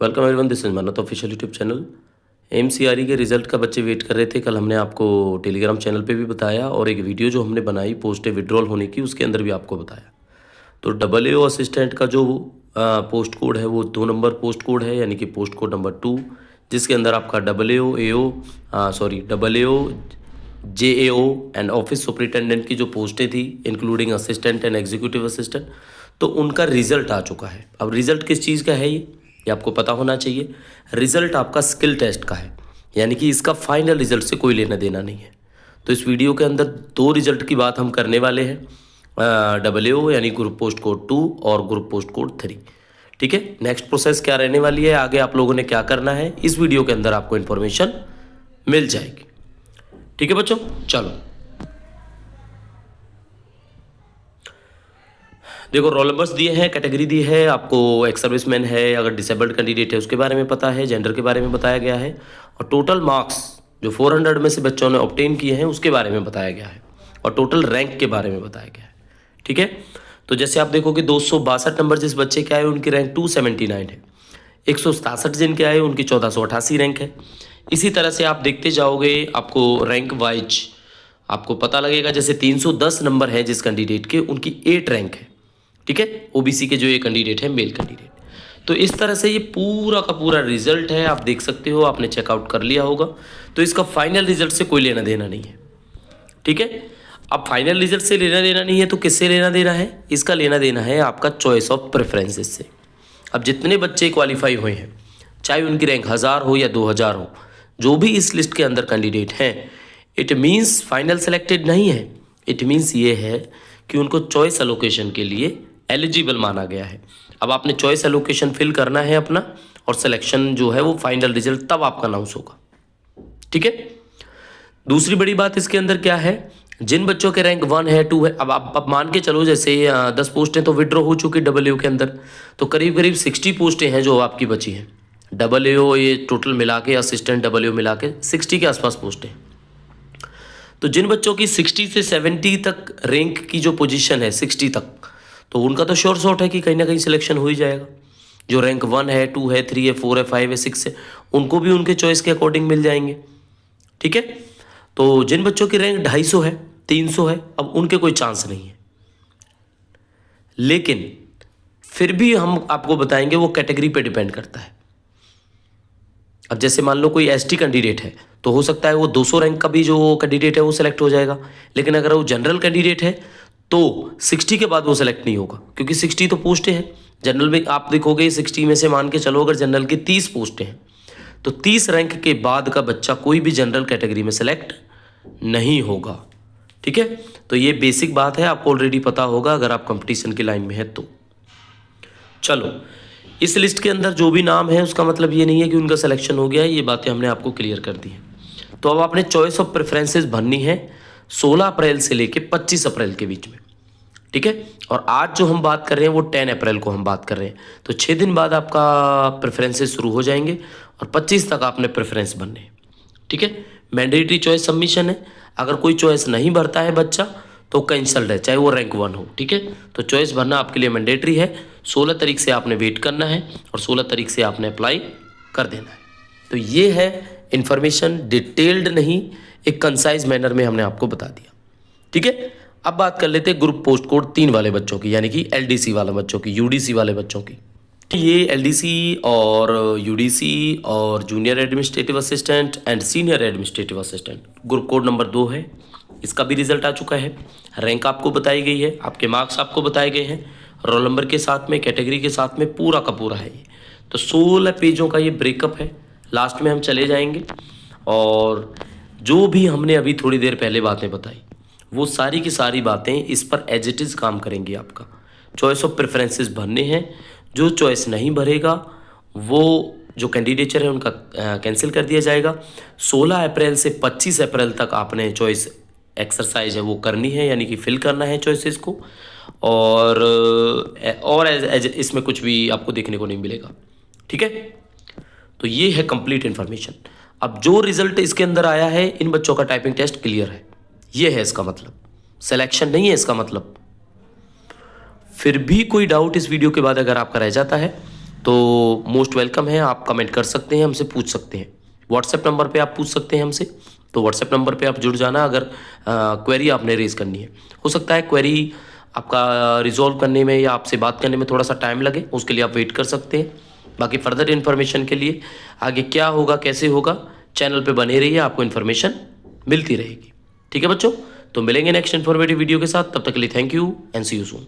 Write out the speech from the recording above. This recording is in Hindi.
Welcome everyone, this is Manot official YouTube channel. MCRE के रिजल्ट का बच्चे वेट कर रहे थे। कल हमने आपको टेलीग्राम चैनल पे भी बताया और एक वीडियो जो हमने बनाई पोस्ट विड्रॉल होने की उसके अंदर भी आपको बताया। तो AAO असिस्टेंट का जो पोस्ट कोड है वो 2 नंबर पोस्ट कोड है, यानी कि पोस्ट कोड नंबर 2, जिसके अंदर आपका AAO JAO and office superintendent की जो पोस्टें थी including assistant and executive assistant, तो उनका रिजल्ट आ चुका है। अब रिजल्ट किस चीज़ का है ये आपको पता होना चाहिए। रिजल्ट आपका स्किल टेस्ट का है, यानी कि इसका फाइनल रिजल्ट से कोई लेना देना नहीं है। तो इस वीडियो के अंदर 2 रिजल्ट की बात हम करने वाले हैं, AAO यानी ग्रुप पोस्ट कोड 2 और ग्रुप पोस्ट कोड 3। ठीक है, नेक्स्ट प्रोसेस क्या रहने वाली है, आगे आप लोगों ने क्या करना है, इस वीडियो के अंदर आपको इन्फॉर्मेशन मिल जाएगी। ठीक है बच्चों, चलो देखो, रोल नंबर्स दिए हैं, कैटेगरी दी है आपको, एक्स सर्विसमैन है, अगर डिसेबल्ड कैंडिडेट है उसके बारे में पता है, जेंडर के बारे में बताया गया है, और टोटल मार्क्स जो 400 में से बच्चों ने ऑब्टेन किए हैं उसके बारे में बताया गया है, और टोटल रैंक के बारे में बताया गया है। ठीक है, तो जैसे आप देखोगे 262 नंबर जिस बच्चे के आए उनकी रैंक 279 है, 167 जिनके आए उनकी 1488 रैंक है। इसी तरह से आप देखते जाओगे, आपको रैंक वाइज आपको पता लगेगा। जैसे 310 नंबर है जिस कैंडिडेट के, उनकी 8 रैंक है। ठीक है, ओबीसी के जो ये कैंडिडेट है, मेल कैंडिडेट। तो इस तरह से ये पूरा का पूरा रिजल्ट है, आप देख सकते हो, आपने चेकआउट कर लिया होगा। तो इसका फाइनल रिजल्ट से कोई लेना देना नहीं है। ठीक है, अब फाइनल रिजल्ट से लेना देना नहीं है तो किससे लेना देना है, इसका लेना देना है आपका चॉइस ऑफ प्रेफरेंसेस से। अब जितने बच्चे क्वालिफाई हुए हैं, चाहे उनकी रैंक 1000 हो या 2000 हो, जो भी इस लिस्ट के अंदर कैंडिडेट हैं, इट मीन्स फाइनल सेलेक्टेड नहीं है। इट मीन्स ये है कि उनको चॉइस एलोकेशन के लिए एलिजिबल माना गया है। अब आपने चॉइस एलोकेशन फिल करना है अपना, और सिलेक्शन जो है वो फाइनल रिजल्ट तब आपका अनाउंस होगा। ठीक है, दूसरी बड़ी बात इसके अंदर क्या है, जिन बच्चों के रैंक 1 है 2 है, अब आप मान के चलो जैसे 10 पोस्टें तो विड्रॉ हो चुकी AAO के अंदर, तो करीब करीब 60 पोस्टें हैं जो आपकी बची हैं। AAO ये टोटल मिला के, असिस्टेंट AAO मिला के 60 के आसपास पोस्टें। तो जिन बच्चों की 60 से 70 तक रैंक की जो पोजीशन है, 60 तक, तो उनका तो श्योर शॉट है कि कहीं ना कहीं सिलेक्शन हो ही जाएगा। जो रैंक 1 है, 2 है, 3 है, 4 है, 5 है, 6 है, उनको भी उनके चॉइस के अकॉर्डिंग मिल जाएंगे। ठीक है, तो जिन बच्चों की रैंक 250 है, 300 है, अब उनके कोई चांस नहीं है। लेकिन फिर भी हम आपको बताएंगे, वो कैटेगरी पे डिपेंड करता है। अब जैसे मान लो कोई एसटी कैंडिडेट है, तो हो सकता है वो 200 रैंक का भी जो कैंडिडेट है वो सेलेक्ट हो जाएगा। लेकिन अगर वो जनरल कैंडिडेट है तो 60 के बाद वो सेलेक्ट नहीं होगा, क्योंकि 60 तो पोस्टें हैं। जनरल में आप देखोगे 60 में से मान के चलो अगर जनरल की 30 पोस्टें हैं, तो 30 रैंक के बाद का बच्चा कोई भी जनरल कैटेगरी में सेलेक्ट नहीं होगा। ठीक है, तो ये बेसिक बात है, आपको ऑलरेडी पता होगा अगर आप कंपटीशन की लाइन में है तो। चलो, इस लिस्ट के अंदर जो भी नाम है उसका मतलब ये नहीं है कि उनका सिलेक्शन हो गया है, ये बातें हमने आपको क्लियर कर दी हैं। तो अब आपने चॉइस ऑफ प्रेफरेंसेस भरनी है 16 अप्रैल से लेके 25 अप्रैल के बीच में। ठीक है, और आज जो हम बात कर रहे हैं वो 10 अप्रैल को हम बात कर रहे हैं। तो 6 दिन बाद आपका प्रेफरेंसेस शुरू हो जाएंगे और 25 तक आपने प्रेफरेंस भरने हैं। ठीक है, मैंडेटरी चॉइस सबमिशन है। अगर कोई चॉइस नहीं भरता है बच्चा तो कैंसल्ड है, चाहे वो रैंक 1 हो। ठीक है, तो चॉइस भरना आपके लिए मैंडेटरी है। 16 तारीख से आपने वेट करना है और 16 तारीख से आपने अप्लाई कर देना है। तो ये है इन्फॉर्मेशन, डिटेल्ड नहीं, एक कंसाइज मैनर में हमने आपको बता दिया। ठीक है, अब बात कर लेते हैं ग्रुप पोस्ट कोड 3 वाले बच्चों की, यानी कि LDC वाले बच्चों की, UDC वाले बच्चों की। ये LDC और UDC और junior administrative assistant and senior administrative assistant group code number 2 है। इसका भी रिजल्ट आ चुका है, रैंक आपको बताई गई है, आपके मार्क्स आपको बताए गए हैं, रोल नंबर के साथ में, कैटेगरी के साथ में, पूरा का पूरा है ये। तो 16 पेजों का ये ब्रेकअप है, लास्ट में हम चले जाएंगे और जो भी हमने अभी थोड़ी देर पहले बातें बताई वो सारी की सारी बातें इस पर एज इट इज़ काम करेंगी। आपका चॉइस ऑफ प्रेफरेंसेस भरने हैं, जो चॉइस नहीं भरेगा वो जो कैंडिडेचर है उनका कैंसिल कर दिया जाएगा। 16 अप्रैल से 25 अप्रैल तक आपने चॉइस एक्सरसाइज है वो करनी है, यानी कि फिल करना है चॉइसेस को, और इसमें कुछ भी आपको देखने को नहीं मिलेगा। ठीक है, तो ये है कंप्लीट इन्फॉर्मेशन। अब जो रिजल्ट इसके अंदर आया है, इन बच्चों का टाइपिंग टेस्ट क्लियर है, ये है इसका मतलब, सिलेक्शन नहीं है इसका मतलब। फिर भी कोई डाउट इस वीडियो के बाद अगर आपका रह जाता है तो मोस्ट वेलकम है, आप कमेंट कर सकते हैं, हमसे पूछ सकते हैं। व्हाट्सएप नंबर पे आप पूछ सकते हैं हमसे, तो व्हाट्सएप नंबर पे आप जुड़ जाना अगर क्वेरी आपने रेज़ करनी है। हो सकता है क्वेरी आपका रिजॉल्व करने में या आपसे बात करने में थोड़ा सा टाइम लगे, उसके लिए आप वेट कर सकते हैं। बाकी फर्दर इन्फॉर्मेशन के लिए आगे क्या होगा कैसे होगा चैनल पे बने रहिए, आपको इन्फॉर्मेशन मिलती रहेगी। ठीक है बच्चों, तो मिलेंगे नेक्स्ट इन्फॉर्मेटिव वीडियो के साथ, तब तक के लिए thank you and see you soon.